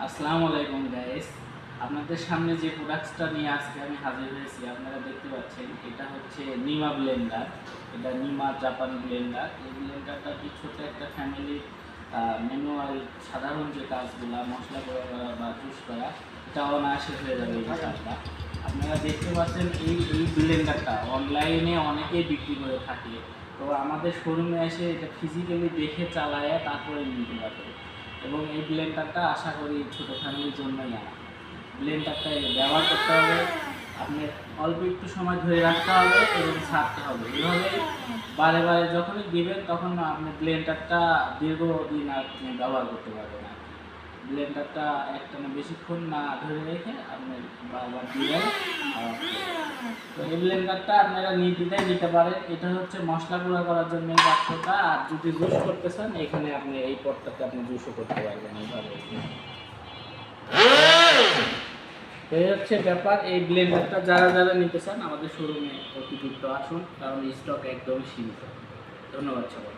আসসালামু আলাইকুম গাইস, আপনাদের সামনে যে প্রোডাক্টসটা নিয়ে আজকে আমি হাজির হয়েছি আপনারা দেখতে পাচ্ছেন, এটা হচ্ছে নিমা ব্লেন্ডার। এটা নিমা জাপানি ব্লেন্ডার। এই ব্লেন্ডারটা কি ছোট একটা ফ্যামিলি ম্যানুয়াল সাধারণ যে কাজগুলো মশলা করা বা জুস করা, এটা অনায়াসে হয়ে যাবে এই কাজটা। আপনারা দেখতে পাচ্ছেন এই ব্লেন্ডারটা অনলাইনে অনেকেই বিক্রি করে থাকে, তো আমাদের শোরুমে এসে এটা ফিজিক্যালি দেখে চালায় তারপরে নিতে পারবে। এবং এই ব্লেন্ডারটা আশা করি ছোটো ফ্যামিলির জন্যই আনা। ব্লেন্ডারটা ব্যবহার করতে হবে, আপনি অল্প একটু সময় ধরে রাখতে হবে এবং ছাড়তে হবে। এভাবে বারে বারে যখনই দিবেন তখন আপনি ব্লেন্ডারটা দীর্ঘদিন আপনি ব্যবহার করতে পারবেন না। ব্লেন্ডারটা একটানা বেশিক্ষণ না ধরে রেখে আপনি বারবার দিবেন। তো এই ব্লেন্ডারটা আপনারা নির্দ্বিধায় নিতে পারেন। এটা হচ্ছে মশলা গুঁড়া করার জন্য এই পাত্রটা, আর যদি জুস করতে চান এখানে আপনি এই পটটাতে আপনি জুসও করতে পারবেন এইভাবে। এই হচ্ছে ব্যাপার। এই ব্লেন্ডারটা যারা যারা নিতে চান আমাদের শোরুমে অতি দ্রুত আসুন, কারণ স্টক একদমই সীমিত। ধন্যবাদ সবাই।